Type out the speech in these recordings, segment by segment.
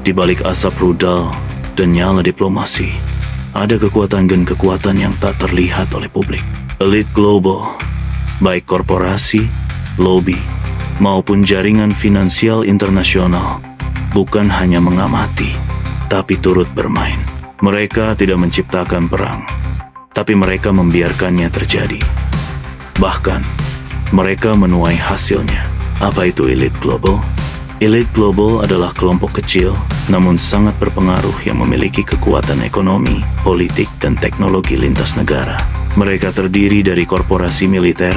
Di balik asap rudal dan nyala diplomasi, ada kekuatan dan kekuatan yang tak terlihat oleh publik. Elit global, baik korporasi, lobby, maupun jaringan finansial internasional, bukan hanya mengamati, tapi turut bermain. Mereka tidak menciptakan perang, tapi mereka membiarkannya terjadi. Bahkan, mereka menuai hasilnya. Apa itu elit global? Elit global adalah kelompok kecil, namun sangat berpengaruh yang memiliki kekuatan ekonomi, politik, dan teknologi lintas negara. Mereka terdiri dari korporasi militer,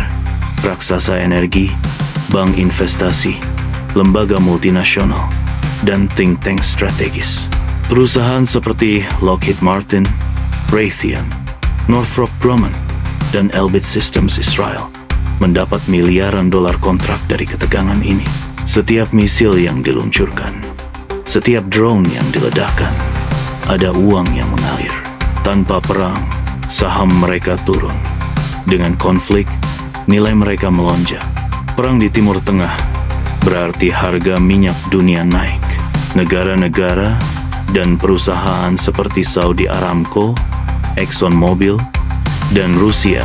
raksasa energi, bank investasi, lembaga multinasional, dan think tank strategis. Perusahaan seperti Lockheed Martin, Raytheon, Northrop Grumman, dan Elbit Systems Israel mendapat miliaran dolar kontrak dari ketegangan ini. Setiap misil yang diluncurkan, setiap drone yang diledakkan, ada uang yang mengalir. Tanpa perang, saham mereka turun. Dengan konflik, nilai mereka melonjak. Perang di Timur Tengah berarti harga minyak dunia naik. Negara-negara dan perusahaan seperti Saudi Aramco, ExxonMobil, dan Rusia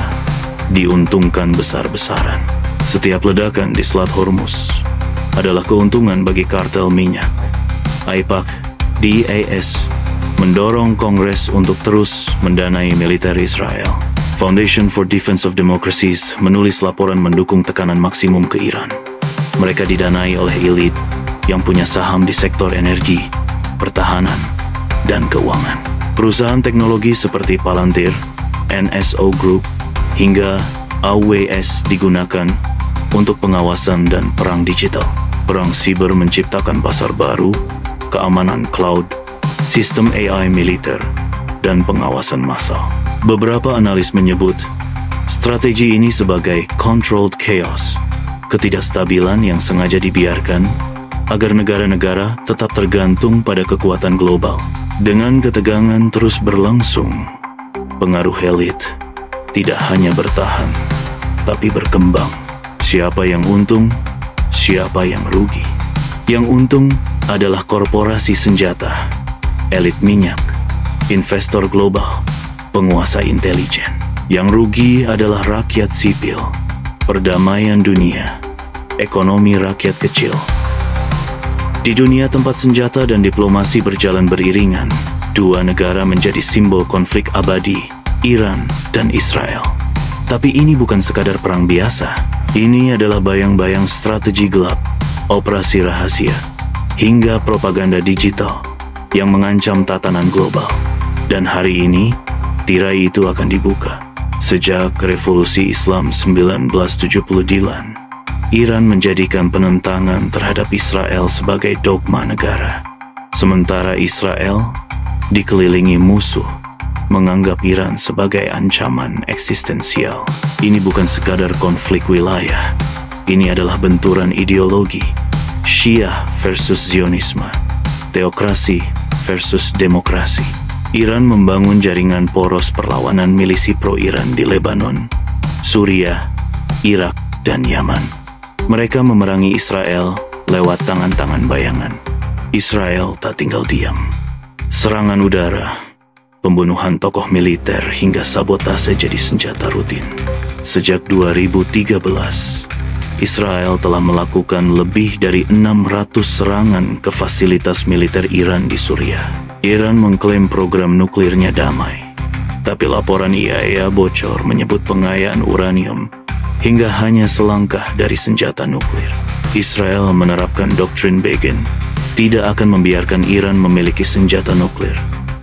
diuntungkan besar-besaran. Setiap ledakan di Selat Hormuz adalah keuntungan bagi kartel minyak. AIPAC, DAS, mendorong Kongres untuk terus mendanai militer Israel. Foundation for Defense of Democracies menulis laporan mendukung tekanan maksimum ke Iran. Mereka didanai oleh elit yang punya saham di sektor energi, pertahanan, dan keuangan. Perusahaan teknologi seperti Palantir, NSO Group, hingga AWS digunakan untuk pengawasan dan perang digital. Perang siber menciptakan pasar baru, keamanan cloud, sistem AI militer, dan pengawasan massal. Beberapa analis menyebut strategi ini sebagai controlled chaos, ketidakstabilan yang sengaja dibiarkan agar negara-negara tetap tergantung pada kekuatan global. Dengan ketegangan terus berlangsung, pengaruh elit tidak hanya bertahan, tapi berkembang. Siapa yang untung, siapa yang rugi? Yang untung adalah korporasi senjata, elit minyak, investor global, penguasa intelijen. Yang rugi adalah rakyat sipil, perdamaian dunia, ekonomi rakyat kecil. Di dunia tempat senjata dan diplomasi berjalan beriringan, dua negara menjadi simbol konflik abadi, Iran dan Israel. Tapi ini bukan sekadar perang biasa. Ini adalah bayang-bayang strategi gelap, operasi rahasia, hingga propaganda digital yang mengancam tatanan global. Dan hari ini, tirai itu akan dibuka. Sejak Revolusi Islam 1979, Iran menjadikan penentangan terhadap Israel sebagai dogma negara. Sementara Israel dikelilingi musuh menganggap Iran sebagai ancaman eksistensial. Ini bukan sekadar konflik wilayah. Ini adalah benturan ideologi. Syiah versus Zionisme, teokrasi versus demokrasi. Iran membangun jaringan poros perlawanan milisi pro-Iran di Lebanon, Suriah, Irak, dan Yaman. Mereka memerangi Israel lewat tangan-tangan bayangan. Israel tak tinggal diam. Serangan udara, pembunuhan tokoh militer hingga sabotase jadi senjata rutin. Sejak 2013, Israel telah melakukan lebih dari 600 serangan ke fasilitas militer Iran di Suriah. Iran mengklaim program nuklirnya damai, tapi laporan IAEA bocor menyebut pengayaan uranium hingga hanya selangkah dari senjata nuklir. Israel menerapkan doktrin Begin, tidak akan membiarkan Iran memiliki senjata nuklir,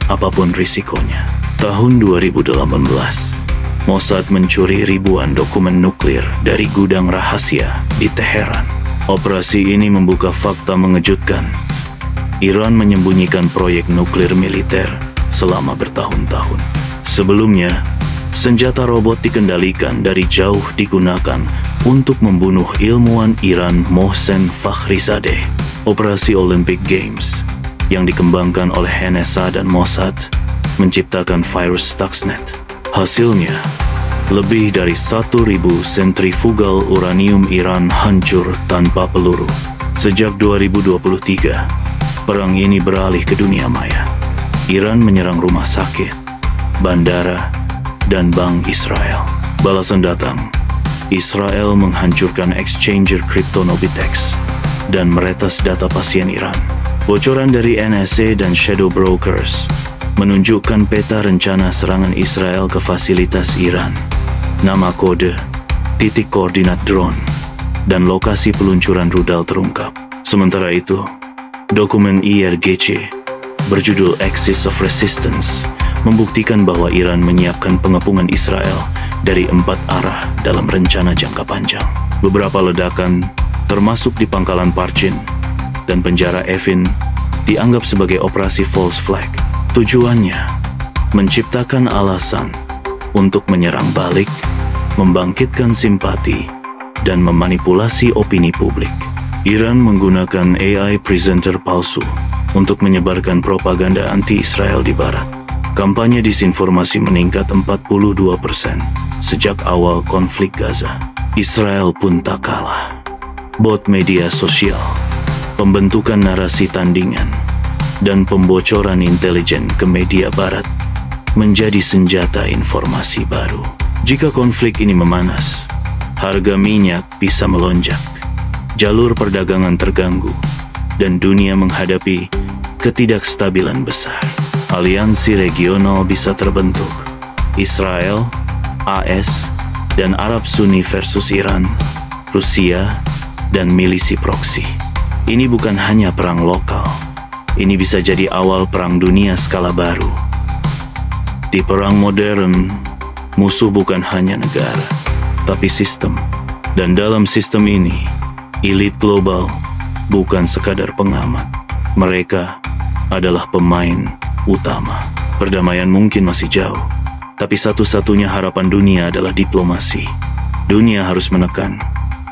apapun risikonya. Tahun 2018, Mossad mencuri ribuan dokumen nuklir dari gudang rahasia di Teheran. Operasi ini membuka fakta mengejutkan. Iran menyembunyikan proyek nuklir militer selama bertahun-tahun. Sebelumnya, senjata robot dikendalikan dari jauh digunakan untuk membunuh ilmuwan Iran Mohsen Fakhrizadeh. Operasi Olympic Games yang dikembangkan oleh NSA dan Mossad menciptakan virus Stuxnet. Hasilnya, lebih dari 1.000 sentrifugal uranium Iran hancur tanpa peluru. Sejak 2023, perang ini beralih ke dunia maya. Iran menyerang rumah sakit, bandara, dan bank Israel. Balasan datang. Israel menghancurkan exchanger kripto Nobitex dan meretas data pasien Iran. Bocoran dari NSA dan Shadow Brokers menunjukkan peta rencana serangan Israel ke fasilitas Iran. Nama kode, titik koordinat drone, dan lokasi peluncuran rudal terungkap. Sementara itu, dokumen IRGC berjudul Axis of Resistance membuktikan bahwa Iran menyiapkan pengepungan Israel dari 4 arah dalam rencana jangka panjang. Beberapa ledakan, termasuk di pangkalan Parchin dan penjara Evin, dianggap sebagai operasi false flag. Tujuannya menciptakan alasan untuk menyerang balik, membangkitkan simpati, dan memanipulasi opini publik. Iran menggunakan AI presenter palsu untuk menyebarkan propaganda anti-Israel di Barat. Kampanye disinformasi meningkat 42% sejak awal konflik Gaza. Israel pun tak kalah. Bot media sosial, pembentukan narasi tandingan, dan pembocoran intelijen ke media Barat menjadi senjata informasi baru. Jika konflik ini memanas, harga minyak bisa melonjak, jalur perdagangan terganggu, dan dunia menghadapi ketidakstabilan besar. Aliansi regional bisa terbentuk. Israel, AS, dan Arab Sunni versus Iran, Rusia, dan milisi proksi. Ini bukan hanya perang lokal. Ini bisa jadi awal perang dunia skala baru. Di perang modern, musuh bukan hanya negara, tapi sistem. Dan dalam sistem ini, elit global bukan sekadar pengamat. Mereka adalah pemain utama. Perdamaian mungkin masih jauh, tapi satu-satunya harapan dunia adalah diplomasi. Dunia harus menekan,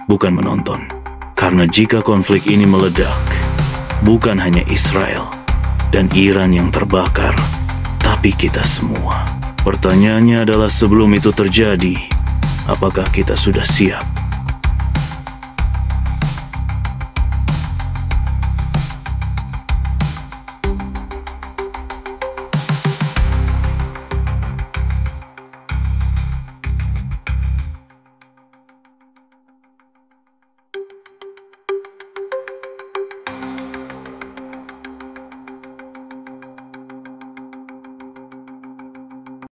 bukan menonton. Karena jika konflik ini meledak, bukan hanya Israel dan Iran yang terbakar, tapi kita semua. Pertanyaannya adalah sebelum itu terjadi, apakah kita sudah siap?